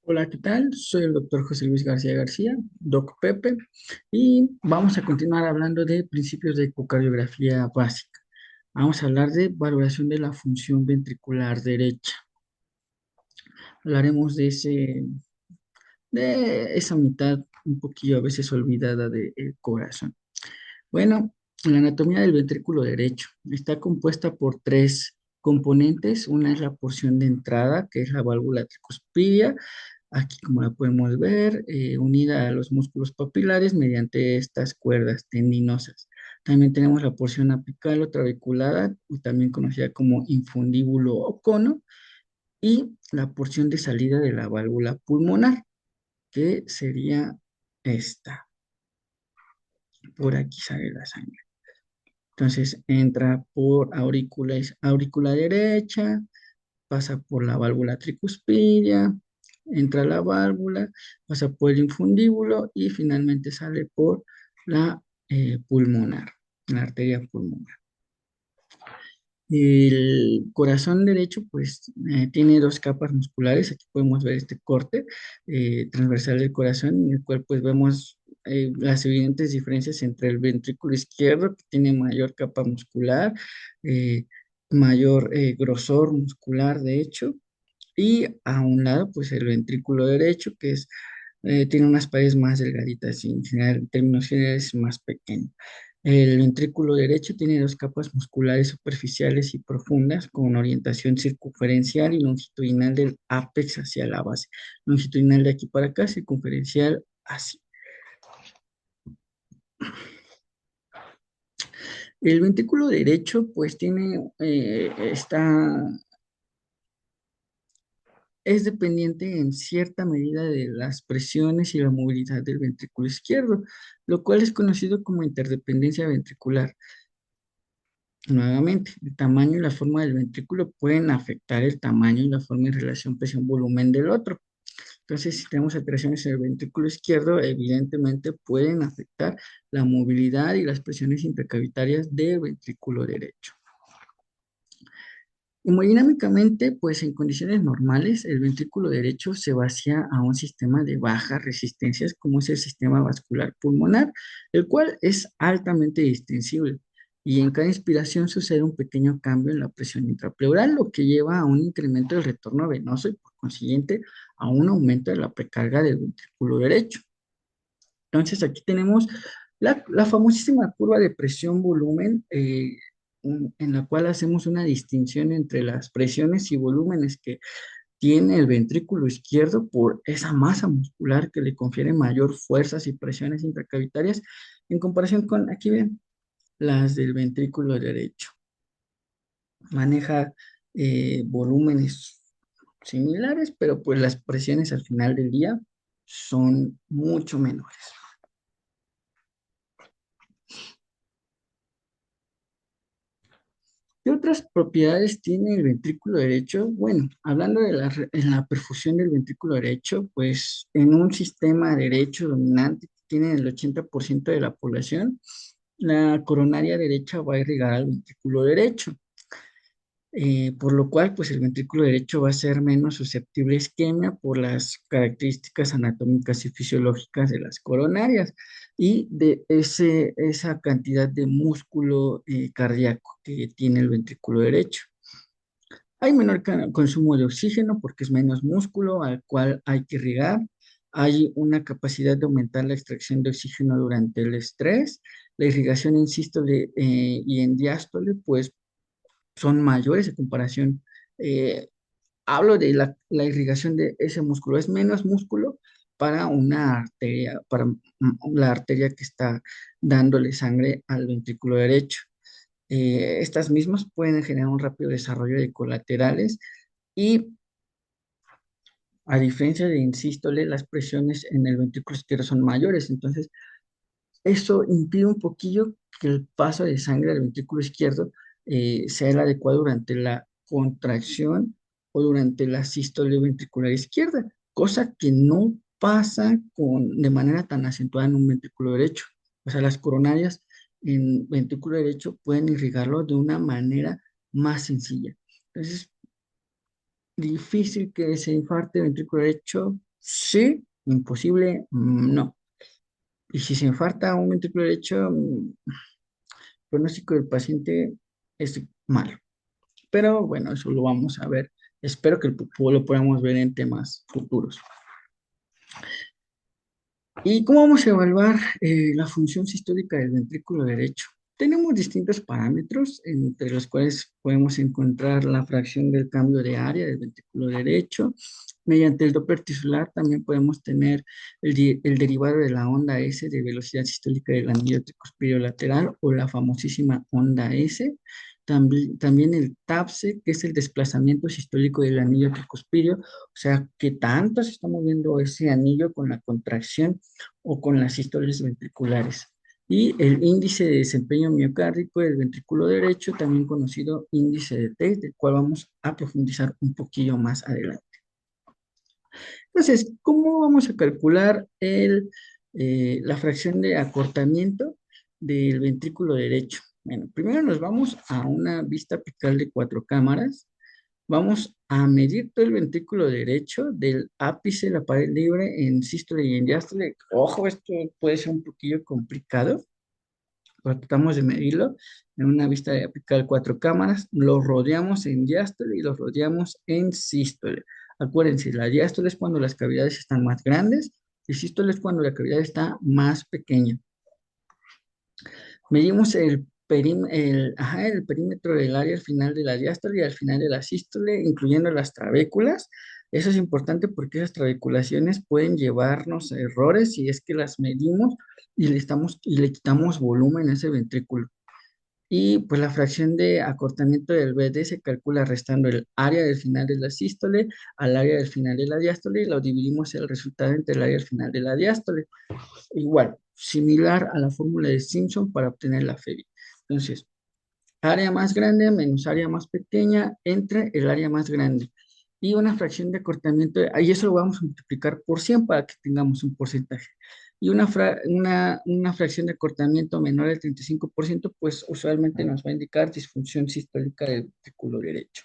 Hola, ¿qué tal? Soy el doctor José Luis García García, Doc Pepe, y vamos a continuar hablando de principios de ecocardiografía básica. Vamos a hablar de valoración de la función ventricular derecha. Hablaremos de esa mitad un poquillo a veces olvidada del corazón. Bueno, la anatomía del ventrículo derecho está compuesta por tres componentes. Una es la porción de entrada, que es la válvula tricuspidia. Aquí, como la podemos ver, unida a los músculos papilares mediante estas cuerdas tendinosas. También tenemos la porción apical o trabeculada, y también conocida como infundíbulo o cono, y la porción de salida de la válvula pulmonar, que sería esta. Por aquí sale la sangre. Entonces entra por aurícula derecha, pasa por la válvula tricuspidia, entra la válvula, pasa por el infundíbulo y finalmente sale por la pulmonar, la arteria pulmonar. El corazón derecho, pues, tiene dos capas musculares. Aquí podemos ver este corte transversal del corazón, en el cual, pues, vemos las evidentes diferencias entre el ventrículo izquierdo, que tiene mayor capa muscular, eh, mayor grosor muscular, de hecho, y a un lado, pues, el ventrículo derecho, que tiene unas paredes más delgaditas y en términos generales más pequeño. El ventrículo derecho tiene dos capas musculares superficiales y profundas con orientación circunferencial y longitudinal del ápex hacia la base. Longitudinal de aquí para acá, circunferencial así. El ventrículo derecho, pues es dependiente en cierta medida de las presiones y la movilidad del ventrículo izquierdo, lo cual es conocido como interdependencia ventricular. Nuevamente, el tamaño y la forma del ventrículo pueden afectar el tamaño y la forma en relación presión-volumen del otro. Entonces, si tenemos alteraciones en el ventrículo izquierdo, evidentemente pueden afectar la movilidad y las presiones intercavitarias del ventrículo derecho. Hemodinámicamente, pues en condiciones normales, el ventrículo derecho se vacía a un sistema de bajas resistencias, como es el sistema vascular pulmonar, el cual es altamente distensible. Y en cada inspiración sucede un pequeño cambio en la presión intrapleural, lo que lleva a un incremento del retorno venoso y por consiguiente a un aumento de la precarga del ventrículo derecho. Entonces aquí tenemos la famosísima curva de presión-volumen, en la cual hacemos una distinción entre las presiones y volúmenes que tiene el ventrículo izquierdo por esa masa muscular que le confiere mayor fuerzas y presiones intracavitarias en comparación con, aquí ven, las del ventrículo derecho. Maneja volúmenes similares, pero pues las presiones al final del día son mucho menores. ¿Qué otras propiedades tiene el ventrículo derecho? Bueno, hablando de en la perfusión del ventrículo derecho, pues en un sistema derecho dominante que tiene el 80% de la población, la coronaria derecha va a irrigar al ventrículo derecho, por lo cual pues el ventrículo derecho va a ser menos susceptible a isquemia por las características anatómicas y fisiológicas de las coronarias y de esa cantidad de músculo cardíaco que tiene el ventrículo derecho. Hay menor consumo de oxígeno porque es menos músculo al cual hay que irrigar. Hay una capacidad de aumentar la extracción de oxígeno durante el estrés. La irrigación en sístole y en diástole, pues son mayores en comparación. eh, Hablo de la irrigación de ese músculo. Es menos músculo para una arteria, para la arteria que está dándole sangre al ventrículo derecho. Estas mismas pueden generar un rápido desarrollo de colaterales y a diferencia de en sístole, las presiones en el ventrículo izquierdo son mayores. Entonces, eso impide un poquillo que el paso de sangre al ventrículo izquierdo sea el adecuado durante la contracción o durante la sístole ventricular izquierda, cosa que no pasa de manera tan acentuada en un ventrículo derecho. O sea, las coronarias en ventrículo derecho pueden irrigarlo de una manera más sencilla. Entonces, difícil que se infarte el ventrículo derecho, Sí, imposible, no. Y si se infarta un ventrículo derecho, pronóstico del paciente es malo. Pero bueno, eso lo vamos a ver. Espero que lo podamos ver en temas futuros. ¿Y cómo vamos a evaluar la función sistólica del ventrículo derecho? Tenemos distintos parámetros, entre los cuales podemos encontrar la fracción del cambio de área del ventrículo derecho. Mediante el Doppler tisular también podemos tener el derivado de la onda S de velocidad sistólica del anillo tricuspidio lateral o la famosísima onda S. También el TAPSE, que es el desplazamiento sistólico del anillo tricuspidio, o sea, que tanto se está moviendo ese anillo con la contracción o con las sístoles ventriculares. Y el índice de desempeño miocárdico del ventrículo derecho, también conocido índice de Tate, del cual vamos a profundizar un poquillo más adelante. Entonces, ¿cómo vamos a calcular la fracción de acortamiento del ventrículo derecho? Bueno, primero nos vamos a una vista apical de 4 cámaras. Vamos a medir todo el ventrículo derecho del ápice, la pared libre en sístole y en diástole. Ojo, esto puede ser un poquillo complicado, pero tratamos de medirlo en una vista de apical 4 cámaras. Lo rodeamos en diástole y lo rodeamos en sístole. Acuérdense, la diástole es cuando las cavidades están más grandes y sístole es cuando la cavidad está más pequeña. Medimos el perímetro del área al final de la diástole y al final de la sístole, incluyendo las trabéculas. Eso es importante porque esas trabeculaciones pueden llevarnos a errores si es que las medimos y le quitamos volumen a ese ventrículo. Y pues la fracción de acortamiento del BD se calcula restando el área del final de la sístole al área del final de la diástole y lo dividimos el resultado entre el área del final de la diástole. Igual, similar a la fórmula de Simpson para obtener la FEBI. Entonces, área más grande menos área más pequeña entre el área más grande. Y una fracción de acortamiento, ahí eso lo vamos a multiplicar por 100 para que tengamos un porcentaje. Y una fracción de acortamiento menor al 35%, pues usualmente nos va a indicar disfunción sistólica del ventrículo derecho.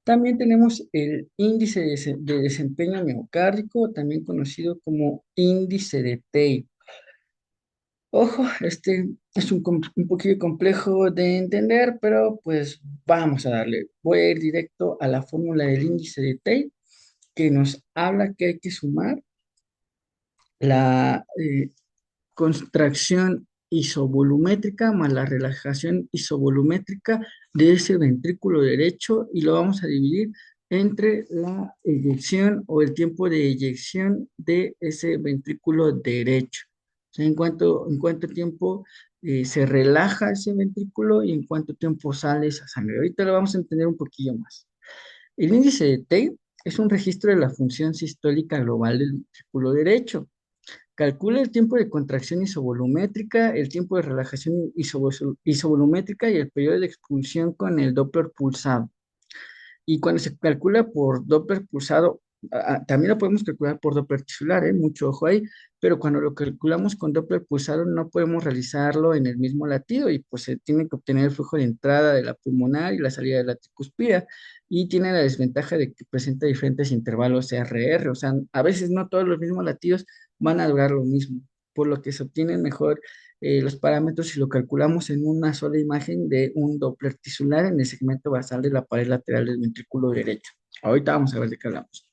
También tenemos el índice de desempeño miocárdico, también conocido como índice de Tate. Ojo, este es un poquito complejo de entender, pero pues vamos a darle. Voy a ir directo a la fórmula del índice de Tate, que nos habla que hay que sumar la contracción isovolumétrica más la relajación isovolumétrica de ese ventrículo derecho y lo vamos a dividir entre la eyección o el tiempo de eyección de ese ventrículo derecho. O sea, en cuánto tiempo se relaja ese ventrículo y en cuánto tiempo sale esa sangre. Ahorita lo vamos a entender un poquillo más. El índice de Tate es un registro de la función sistólica global del ventrículo derecho. Calcula el tiempo de contracción isovolumétrica, el tiempo de relajación isovolumétrica y el periodo de expulsión con el Doppler pulsado. Y cuando se calcula por Doppler pulsado, también lo podemos calcular por Doppler tisular, mucho ojo ahí, pero cuando lo calculamos con Doppler pulsado no podemos realizarlo en el mismo latido y pues se tiene que obtener el flujo de entrada de la pulmonar y la salida de la tricuspida y tiene la desventaja de que presenta diferentes intervalos RR, o sea, a veces no todos los mismos latidos van a durar lo mismo, por lo que se obtienen mejor los parámetros si lo calculamos en una sola imagen de un Doppler tisular en el segmento basal de la pared lateral del ventrículo derecho. Ahorita vamos a ver de qué hablamos.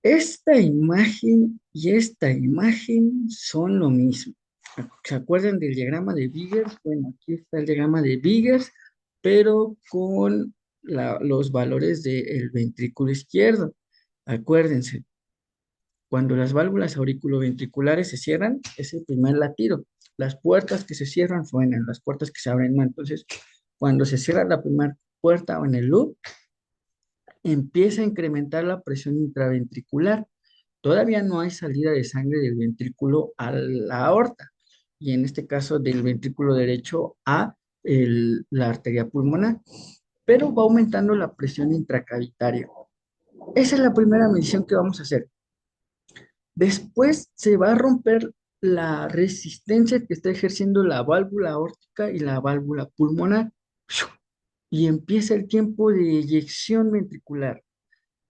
Esta imagen y esta imagen son lo mismo. ¿Se acuerdan del diagrama de Biggers? Bueno, aquí está el diagrama de Biggers, pero con los valores del ventrículo izquierdo. Acuérdense, cuando las válvulas auriculoventriculares se cierran, es el primer latido. Las puertas que se cierran suenan, las puertas que se abren no. Entonces, cuando se cierra la primera puerta o en el loop, empieza a incrementar la presión intraventricular. Todavía no hay salida de sangre del ventrículo a la aorta, y en este caso del ventrículo derecho a la arteria pulmonar, pero va aumentando la presión intracavitaria. Esa es la primera medición que vamos a hacer. Después se va a romper la resistencia que está ejerciendo la válvula aórtica y la válvula pulmonar y empieza el tiempo de eyección ventricular.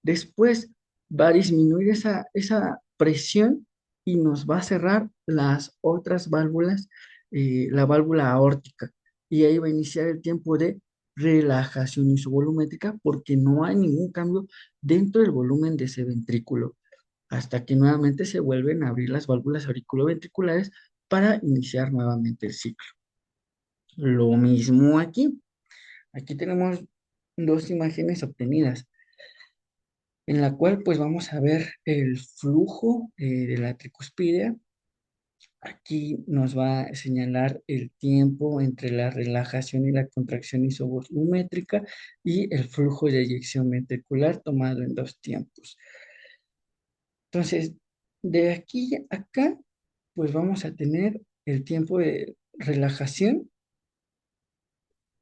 Después va a disminuir esa presión y nos va a cerrar las otras válvulas, la válvula aórtica. Y ahí va a iniciar el tiempo de relajación isovolumétrica porque no hay ningún cambio dentro del volumen de ese ventrículo, hasta que nuevamente se vuelven a abrir las válvulas auriculoventriculares para iniciar nuevamente el ciclo. Lo mismo aquí. Aquí tenemos dos imágenes obtenidas, en la cual pues vamos a ver el flujo de la tricuspidia. Aquí nos va a señalar el tiempo entre la relajación y la contracción isovolumétrica y el flujo de eyección ventricular tomado en dos tiempos. Entonces, de aquí a acá, pues vamos a tener el tiempo de relajación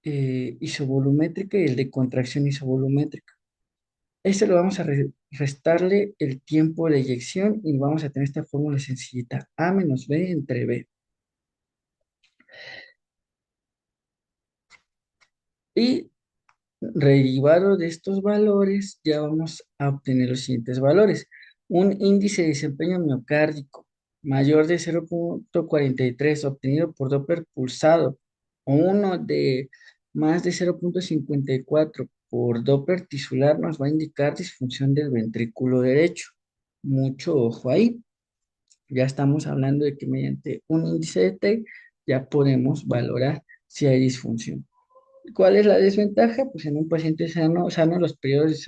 isovolumétrica y el de contracción isovolumétrica. Este lo vamos a restarle el tiempo de eyección y vamos a tener esta fórmula sencillita, A menos B entre B. Y derivado de estos valores, ya vamos a obtener los siguientes valores. Un índice de desempeño miocárdico mayor de 0,43 obtenido por Doppler pulsado, o uno de más de 0,54 por Doppler tisular nos va a indicar disfunción del ventrículo derecho. Mucho ojo ahí. Ya estamos hablando de que mediante un índice de T ya podemos valorar si hay disfunción. ¿Cuál es la desventaja? Pues en un paciente sano los periodos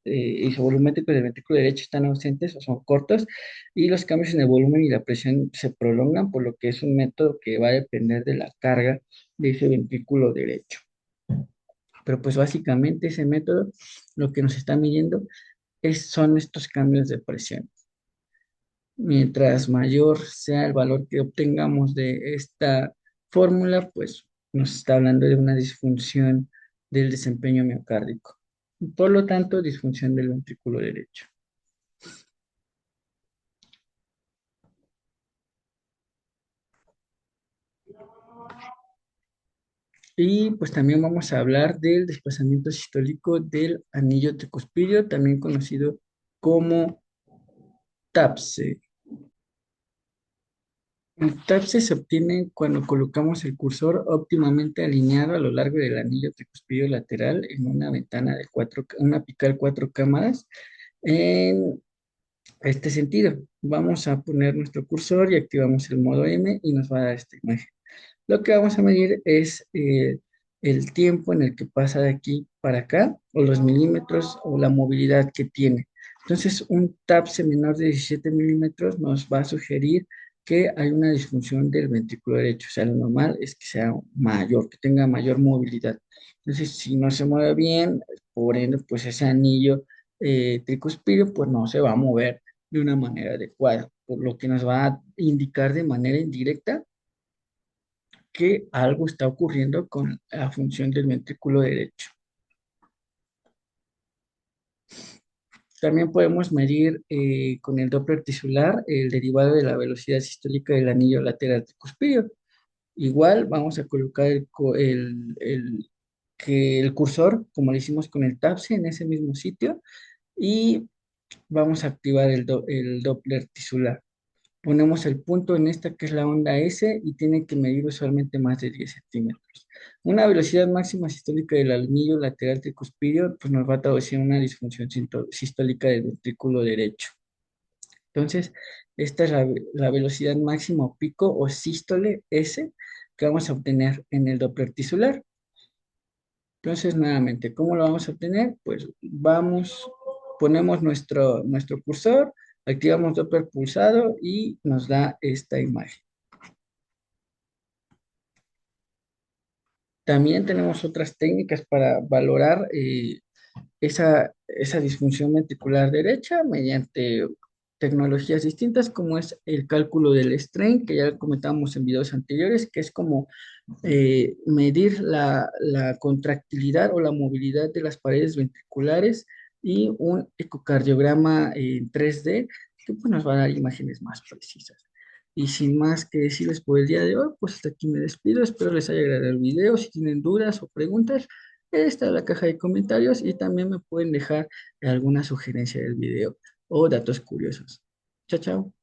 isovolumétricos del ventrículo derecho están ausentes o son cortos y los cambios en el volumen y la presión se prolongan, por lo que es un método que va a depender de la carga de ese ventrículo derecho. Pero pues básicamente ese método lo que nos está midiendo son estos cambios de presión. Mientras mayor sea el valor que obtengamos de esta fórmula, pues nos está hablando de una disfunción del desempeño miocárdico. Por lo tanto, disfunción del ventrículo derecho. Y pues también vamos a hablar del desplazamiento sistólico del anillo tricuspidio, también conocido como TAPSE. El TAPSE se obtiene cuando colocamos el cursor óptimamente alineado a lo largo del anillo tricuspidio lateral en una ventana de una apical 4 cámaras. En este sentido, vamos a poner nuestro cursor y activamos el modo M y nos va a dar esta imagen. Lo que vamos a medir es el tiempo en el que pasa de aquí para acá, o los milímetros, o la movilidad que tiene. Entonces, un TAPSE menor de 17 milímetros nos va a sugerir que hay una disfunción del ventrículo derecho. O sea, lo normal es que sea mayor, que tenga mayor movilidad. Entonces, si no se mueve bien, por ende, pues ese anillo tricuspidio, pues no se va a mover de una manera adecuada, por lo que nos va a indicar de manera indirecta que algo está ocurriendo con la función del ventrículo derecho. También podemos medir con el Doppler tisular el derivado de la velocidad sistólica del anillo lateral tricuspidio. Igual vamos a colocar que el cursor, como lo hicimos con el TAPSE, en ese mismo sitio y vamos a activar el Doppler tisular. Ponemos el punto en esta que es la onda S y tiene que medir usualmente más de 10 centímetros. Una velocidad máxima sistólica del anillo lateral tricuspidio pues nos va a traducir una disfunción sistólica del ventrículo derecho. Entonces, esta es la velocidad máxima o pico o sístole S que vamos a obtener en el Doppler tisular. Entonces, nuevamente, ¿cómo lo vamos a obtener? Pues ponemos nuestro cursor, activamos Doppler pulsado y nos da esta imagen. También tenemos otras técnicas para valorar esa disfunción ventricular derecha mediante tecnologías distintas, como es el cálculo del strain, que ya comentamos en videos anteriores, que es como medir la contractilidad o la movilidad de las paredes ventriculares y un ecocardiograma en 3D que pues, nos va a dar imágenes más precisas. Y sin más que decirles por el día de hoy, pues hasta aquí me despido. Espero les haya agradado el video. Si tienen dudas o preguntas, está la caja de comentarios y también me pueden dejar alguna sugerencia del video o datos curiosos. Chao, chao.